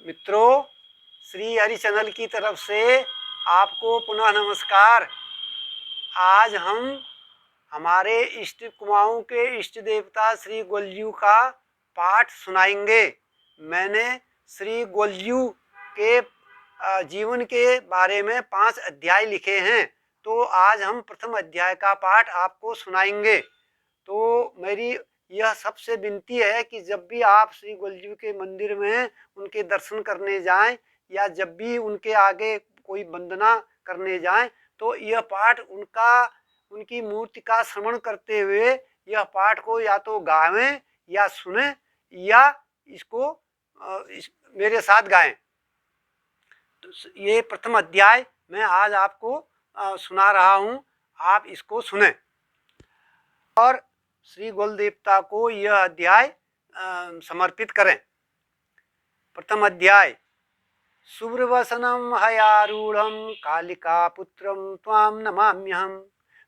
मित्रों, श्री हरि चैनल की तरफ से आपको पुनः नमस्कार। आज हम हमारे इष्ट कुमाऊं के इष्ट देवता श्री गोलजू का पाठ सुनाएंगे। मैंने श्री गोलजू के जीवन के बारे में 5 अध्याय लिखे हैं, तो आज हम प्रथम अध्याय का पाठ आपको सुनाएंगे। तो मेरी यह सबसे विनती है कि जब भी आप श्री गोलजू के मंदिर में उनके दर्शन करने जाएं या जब भी उनके आगे कोई वंदना करने जाएं, तो यह पाठ उनकी मूर्ति का श्रवण करते हुए यह पाठ को या तो गावें या सुने या इसको मेरे साथ गाएं। तो ये प्रथम अध्याय मैं आज आपको सुना रहा हूँ, आप इसको सुने और श्री गोल देवता को यह अध्याय समर्पित करें। प्रथम अध्याय। शुभ्रवसनम हयारूढ़म कालिका पुत्रम त्वाम नमाम्यहम।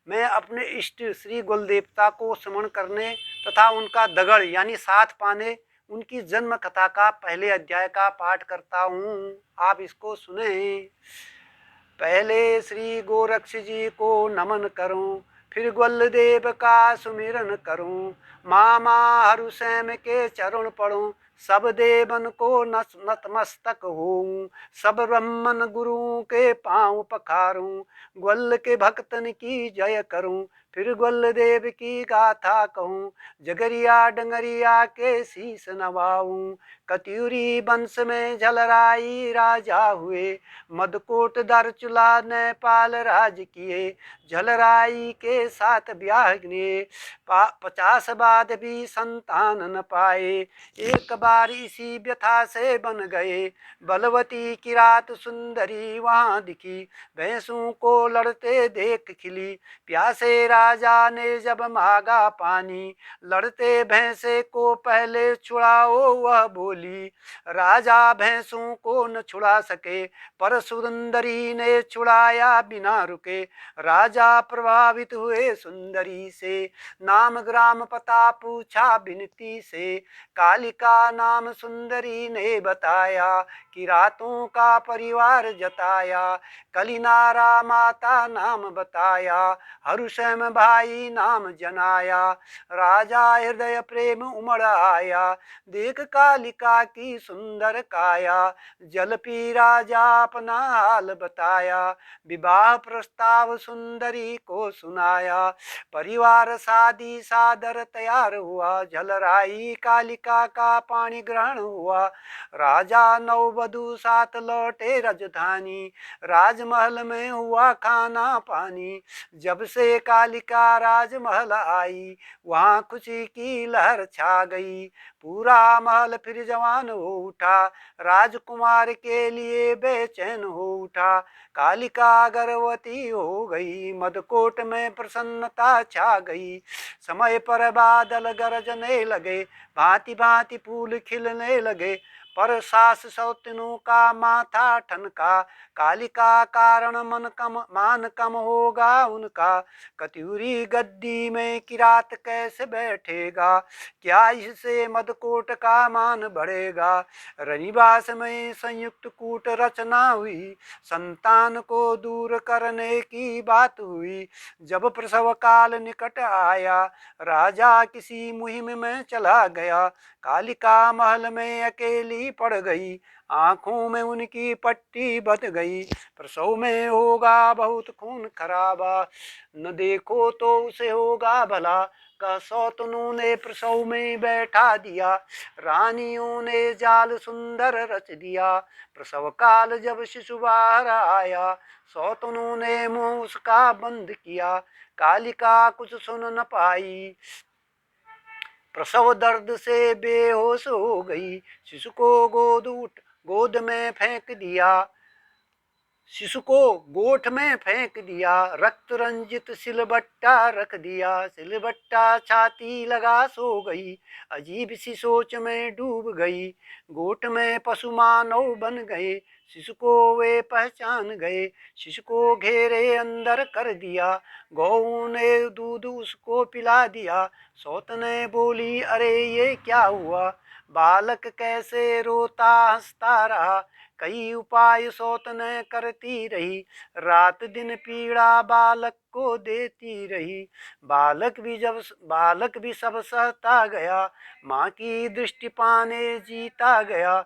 मैं अपने इष्ट श्री गोल देवता को स्मरण करने तथा उनका दगड़ यानी साथ पाने उनकी जन्म कथा का पहले अध्याय का पाठ करता हूँ, आप इसको सुने। पहले श्री गोरक्ष जी को नमन करूं, फिर गोलदेव का सुमिरन करूं, मामा हरुषैम के चरण पढ़ूं, सब देवन को नतमस्तक होऊं, सब ब्रह्मन गुरु के पांव पखारूं, गोल के भक्तन की जय करूं, फिर गोलदेव की गाथा कहूं, जगरिया डंगरिया के शीस नवाऊं, कत्यूरी वंश में झलराई राजा हुए, मदकोट दारचूला नेपाल राज किए, झलराई के साथ ब्याह किए, 50 बाद भी संतान न पाए, एक बार इसी व्यथा से बन गए, बलवती की रात सुंदरी वहां दिखी, भैंसों को लड़ते देख खिली, प्यासे राजा ने जब मांगा पानी, लड़ते भैंसे को पहले छुड़ाओ वह बोली, राजा भैंसों को न छुड़ा सके, पर सुंदरी ने छुड़ाया बिना रुके, राजा प्रभावित हुए सुंदरी से, नाम ग्राम पता पूछा विनती से, कालिका नाम सुंदरी ने बताया, कि रातों का परिवार जताया, कलिनारा माता नाम बताया, हरुषम भाई नाम जनाया, राजा हृदय प्रेम उमड़ आया, देख कालिका की सुंदर काया, जल पी राजा अपना हाल बताया, विवाह प्रस्ताव सुंदरी को सुनाया, परिवार शादी सादर तैयार हुआ, झलराई कालिका का पानी ग्रहण हुआ, राजा नववधु साथ लौटे राजधानी, राजमहल में हुआ खाना पानी, जब से कालिका राजमहल आई, वहाँ खुशी की लहर छा गई, पूरा महल फिर जवान हो उठा, राजकुमार के लिए बेचैन हो उठा, कालिका गर्भवती हो गई, मदकोट में प्रसन्नता छा गई, समय पर बादल गरजने लगे, भांति भांति फूल खिलने लगे, पर सास सौतनों का माथा ठनका, कालिका कारण मान कम होगा उनका, कत्यूरी गद्दी में किरात कैसे बैठेगा, क्या इससे मदकोट का मान बढ़ेगा, रनिवास में संयुक्त कूट रचना हुई, संतान को दूर करने की बात हुई, जब प्रसव काल निकट आया, राजा किसी मुहिम में चला गया, कालिका महल में अकेली पड़ गई, आंखों में उनकी पट्टी बंध गई, प्रसव में होगा बहुत खून खराबा, न देखो तो उसे होगा भला, का सौतनों ने प्रसव में बैठा दिया, रानियों ने जाल सुंदर रच दिया, प्रसव काल जब शिशु बाहर आया, सौतनों ने मुंह उसका बंद किया, कालिका कुछ सुन न पाई, प्रसव दर्द से बेहोश हो गई, शिशु को गोद में फेंक दिया, शिशु को गोठ में फेंक दिया, रक्त रंजित सिलबट्टा रख दिया, सिलबट्टा छाती लगा सो गई, अजीब सी सोच में डूब गई, गोठ में पशु मानव बन गए, शिशु को वे पहचान गए, शिशु को घेरे अंदर कर दिया, गौ ने दूध उसको पिला दिया, सौत ने बोली अरे ये क्या हुआ, बालक कैसे रोता हंसता रहा, कई उपाय सौत न करती रही, रात दिन पीड़ा बालक को देती रही। बालक भी सब सहता गया, माँ की दृष्टि पाने जीता गया।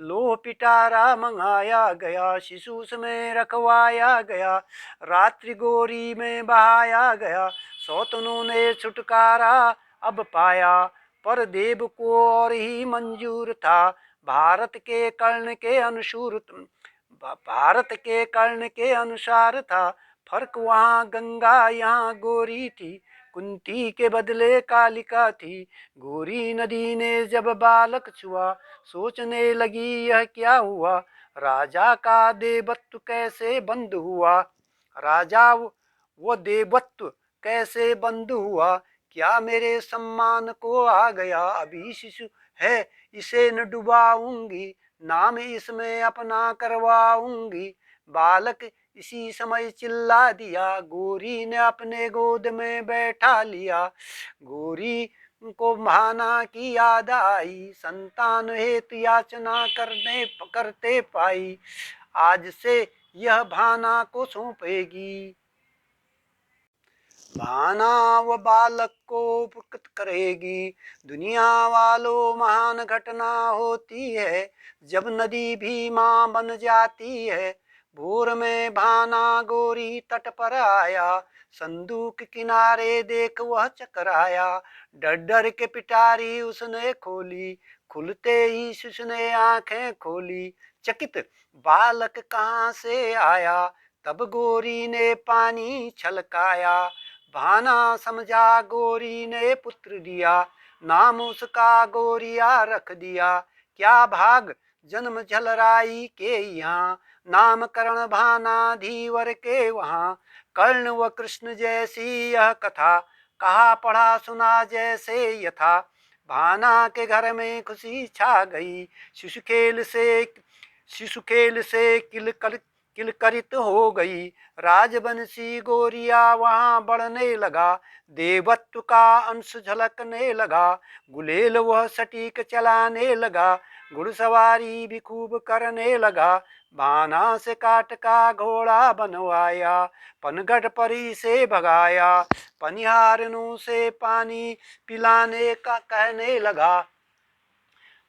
लोह पिटारा मंगाया गया, शिशु में रखवाया गया, रात्रि गोरी में बहाया गया, सौतनों ने छुटकारा अब पाया। पर देव को और ही मंजूर था, भारत के कर्ण के अनुसूर भारत के कर्ण के अनुसार था। फर्क वहाँ गंगा यहाँ गोरी थी, कुंती के बदले कालिका थी। गोरी नदी ने जब बालक छुआ, सोचने लगी यह क्या हुआ, राजा का देवत्व कैसे बंद हुआ। राजा वो देवत्व कैसे बंद हुआ, क्या मेरे सम्मान को आ गया। अभी शिशु है इसे न डुबाऊंगी, नाम इसमें अपना करवाऊंगी। बालक इसी समय चिल्ला दिया, गोरी ने अपने गोद में बैठा लिया। गोरी को भाना की याद आई, संतान हेतु याचना करते पाई। आज से यह भाना को सौंपेगी, भाना व बालक को उपकृत करेगी। दुनिया वालों महान घटना होती है, जब नदी भी माँ बन जाती है। भोर में भाना गोरी तट पर आया, संदूक किनारे देख वह चकराया। डर डर के पिटारी उसने खोली, खुलते ही शिशु ने आंखें खोली। चकित बालक कहाँ से आया, तब गोरी ने पानी छलकाया। भाना समझा गोरी ने पुत्र दिया, नाम उसका गोरिया रख दिया। क्या भाग जन्म झलराई के यहाँ, नामकरण भाना धीवर के वहाँ। कर्ण व कृष्ण जैसी यह कथा, कहा पढ़ा सुना जैसे यथा। भाना के घर में खुशी छा गई, शिशु खेल से किलकरित हो गई। राजवंशी गोरिया वहाँ बढ़ने लगा, देवत्व का अंश झलकने लगा। गुलेल वह सटीक चलाने लगा, घुड़सवारी भी खूब करने लगा। भाना से काट का घोड़ा बनवाया, पनगढ़ परी से भगाया। पनिहारनों से पानी पिलाने का कहने लगा,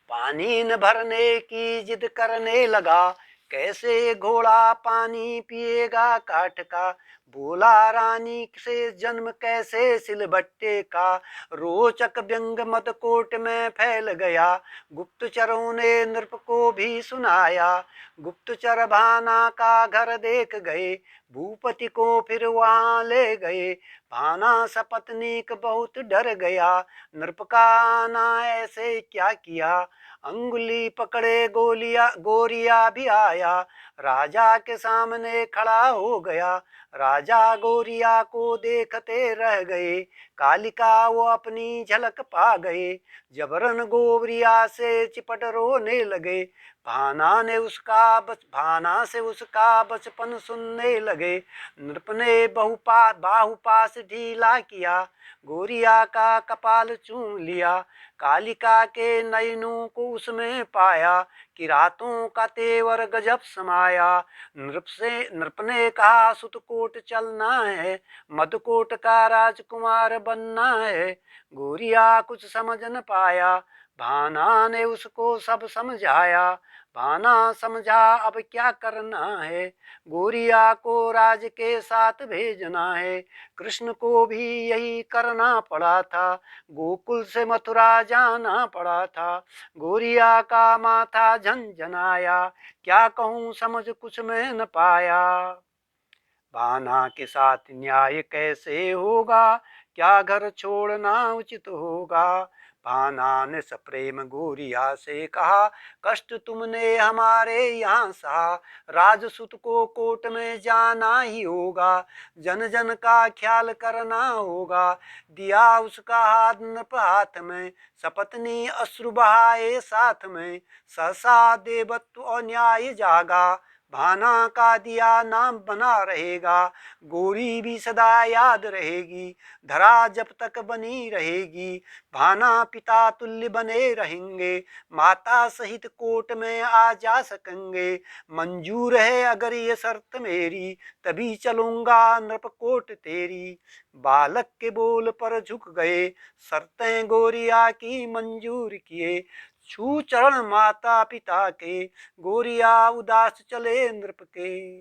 पानी न भरने की जिद करने लगा। कैसे घोड़ा पानी पिएगा काठ का, बोला रानी से जन्म कैसे सिलबट्टे का। रोचक व्यंग मत कोट में फैल गया, गुप्तचरों ने नृप को भी सुनाया। गुप्तचर भाना का घर देख गए, भूपति को फिर वहां ले गए। भाना सपत्नीक बहुत डर गया, नृप का आना ऐसे क्या किया। अंगुली पकड़े गोरिया भी आया, राजा के सामने खड़ा हो गया। राजा गोरिया को देखते रह गए, कालिका वो अपनी झलक पा गए। जबरन गोरिया से चिपट रोने लगे, भाना से उसका बचपन सुनने लगे। नृप ने बाहुपास ढीला किया, गोरिया का कपाल चूम लिया। कालिका के नयनों को उसमें पाया, कि रातों का तेवर गजब समाया। नृप ने कहा सुतकोट चलना है, मधुकोट का राजकुमार बनना है। गोरिया कुछ समझ न पाया, भाना ने उसको सब समझाया। भाना समझा अब क्या करना है, गोरिया को राज के साथ भेजना है। कृष्ण को भी यही करना पड़ा था, गोकुल से मथुरा जाना पड़ा था। गोरिया का माथा झनझनाया, क्या कहूँ समझ कुछ में न पाया। भाना के साथ न्याय कैसे होगा, क्या घर छोड़ना उचित होगा। भाना ने सप्रेम गोरिया से कहा, कष्ट तुमने हमारे यहाँ सहा, राजसुत को कोर्ट में जाना ही होगा। जन जन का ख्याल करना होगा। दिया उसका हाथ नृप हाथ में, सपत्नी अश्रु बहाए साथ में। सहसा देवत्व और न्याय जागा, भाना का दिया नाम बना रहेगा, गोरी भी सदा याद रहेगी, धरा जब तक बनी रहेगी, भाना पिता तुल्य बने रहेंगे, माता सहित कोर्ट में आ जा सकेंगे, मंजूर है अगर ये शर्त मेरी, तभी चलूंगा नृप कोर्ट तेरी। बालक के बोल पर झुक गए, शर्तें गोरिया की मंजूर किए, छू चरण माता पिता के, गोरिया उदास चले नृप के,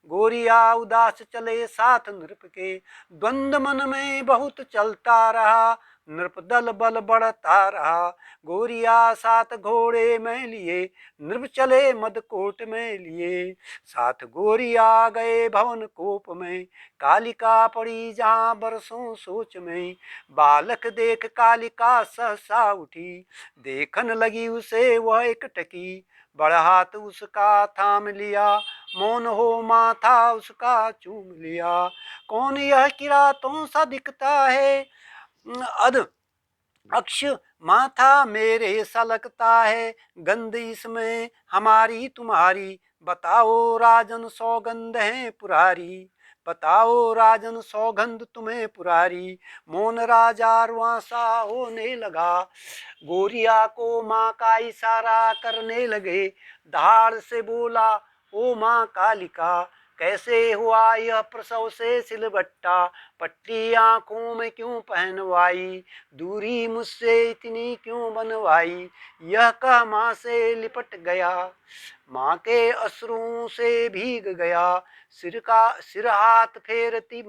गोरिया उदास चले साथ नृप के, द्वंद्व मन में बहुत चलता रहा, नृप दल बल बढ़ता रहा, गोरिया साथ घोड़े में लिए, नृप चले मद कोट में लिए, साथ गोरिया गए भवन कोप में, कालिका पड़ी जहां बरसों सोच में, बालक देख कालिका सहसा उठी, देखन लगी उसे वह एक टकी, बड़ा हाथ उसका थाम लिया, मौन हो माथा उसका चूम लिया, कौन यह किरातों सा दिखता है, अध अक्ष माथा मेरे सा लगता है, गंध इसमें हमारी तुम्हारी, बताओ राजन सौगंध है पुरारी, बताओ राजन सौगंध तुम्हें पुरारी, मौन राजा रुआसा होने लगा, गोरिया को माँ का इशारा करने लगे, धाड़ से बोला ओ माँ कालिका, कैसे हुआ यह प्रसव से सिलबट्टा, पट्टी आंखों में क्यों पहनवाई, दूरी मुझसे इतनी क्यों बनवाई, यह कह माँ से लिपट गया, माँ के अश्रुओं से भीग गया, सिर हाथ फेरती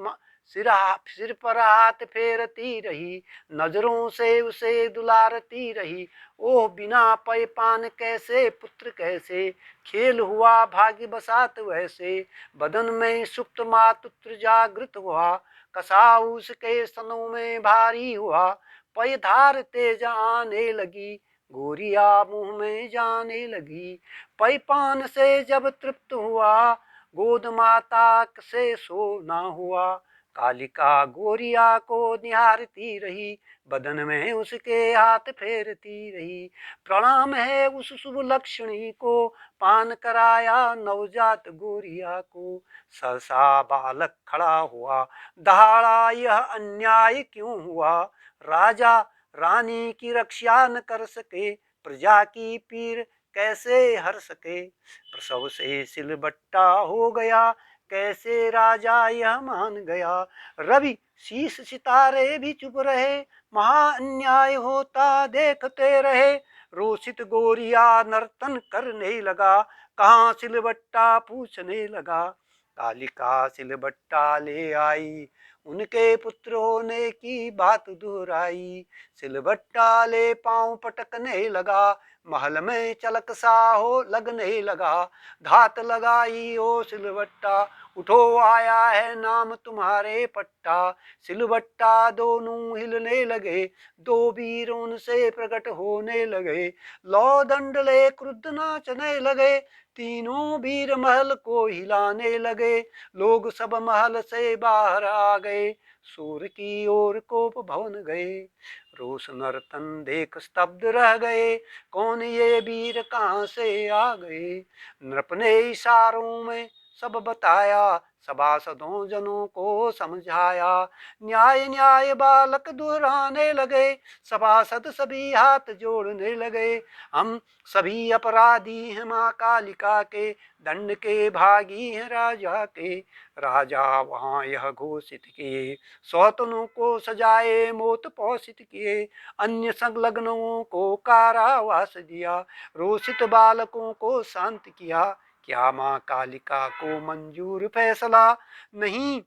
सिर पर हाथ फेरती रही, नजरों से उसे दुलारती रही, ओह बिना पय पान कैसे पुत्र कैसे, खेल हुआ भाग्य बसात वैसे, बदन में सुप्त मातृत्व जागृत हुआ, कसा उसके स्तनों में भारी हुआ, पय धार तेज आने लगी, गोरिया मुंह में जाने लगी, पय पान से जब तृप्त हुआ, गोद माता से सो ना हुआ, कालिका गोरिया को निहारती रही, बदन में उसके हाथ फेरती रही, प्रणाम है उस शुभ लक्ष्मी को, पान कराया नवजात गोरिया को, सहसा बालक खड़ा हुआ, दहाड़ा यह अन्याय क्यों हुआ, राजा रानी की रक्षा न कर सके, प्रजा की पीर कैसे हर सके, प्रसव से सिलबट्टा हो गया, कैसे राजा यह मान गया, रवि शीश सितारे भी चुप रहे, महा अन्याय होता देखते रहे, रोषित गोरिया नर्तन करने लगा, कहाँ सिलबट्टा पूछने लगा, कालिका सिलबट्टा ले आई, उनके पुत्र होने की बात दोहराई, सिलबट्टा ले पांव पटकने लगा, महल में चलक सा हो लगने लगा, घात लगाई ओ सिलबट्टा, उठो आया है नाम तुम्हारे पट्टा, सिलबट्टा दोनों हिलने लगे, दो वीर उनसे प्रकट होने लगे, लौ दंड ले क्रुद्ध नाचने लगे, तीनों वीर महल को हिलाने लगे, लोग सब महल से बाहर आ गए, सूर की ओर कोप भवन गए, रोष नर्तन देख स्तब्ध रह गए, कौन ये वीर कहाँ से आ गए, नृप ने इशारों में सब बताया, सभासदों जनों को समझाया, न्याय न्याय बालक दोहराने लगे, सभासद सभी हाथ जोड़ने लगे, हम सभी अपराधी हैं माँ कालिका के, दंड के भागी हैं राजा के, राजा वहाँ यह घोषित किए, सौतनों को सजाए मौत पोषित किए, अन्य संलग्नों को कारावास दिया, रोषित बालकों को शांत किया, क्या माँ कालिका को मंजूर फैसला नहीं,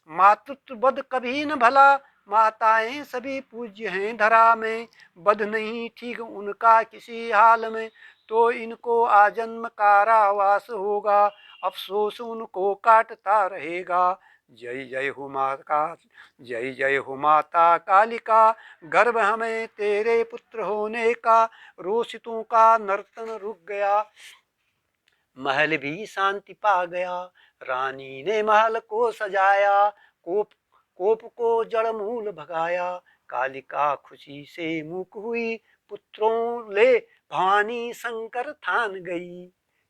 मातृत्व बध कभी न भला, माताएं सभी पूज्य हैं धरा में, बध नहीं ठीक उनका किसी हाल में, तो इनको आजन्म कारावास होगा, अफसोस उनको काटता रहेगा, जय जय हो माता, जय जय हो माता कालिका, गर्व हमें तेरे पुत्र होने का, रोषितों का नर्तन रुक गया, महल भी शांति पा गया, रानी ने महल को सजाया, कोप कोप को जड़ मूल भगाया, कालिका खुशी से मुख हुई, पुत्रों ले भवानी शंकर थान गई,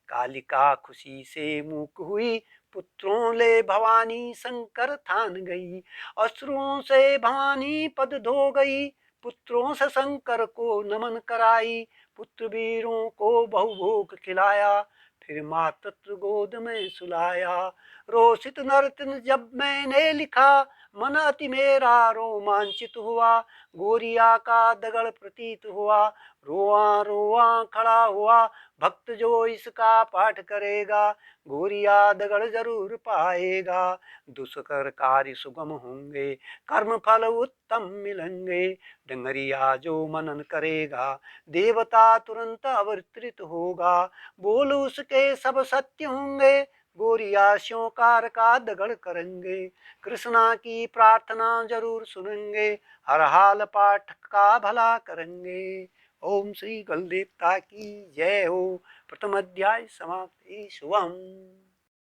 कालिका खुशी से मूक हुई, पुत्रों ले भवानी शंकर थान गई। अश्रुओं से भवानी पद धो गई, पुत्रों से शंकर को नमन कराई। पुत्र वीरों को बहुभोग खिलाया, फिर मातृ गोद में सुलाया। रोषित नर्तन जब मैंने लिखा, मन अति मेरा रोमांचित हुआ। गोरिया का दगड़ प्रतीत हुआ, रोआ रोआ खड़ा हुआ। भक्त जो इसका पाठ करेगा, गोरिया दगड़ जरूर पाएगा। दुष्कर कार्य सुगम होंगे, कर्म फल उत्तम मिलेंगे। डंगरिया जो मनन करेगा, देवता तुरंत अवतरित होगा। बोल उसके सब सत्य होंगे, गोरिया श्योकार का दगड़ करेंगे। कृष्णा की प्रार्थना जरूर सुनेंगे, हर हाल पाठ का भला करेंगे। ओम श्री गलदेवता की जय हो। प्रथम अध्याय समाप्ति। शुभम।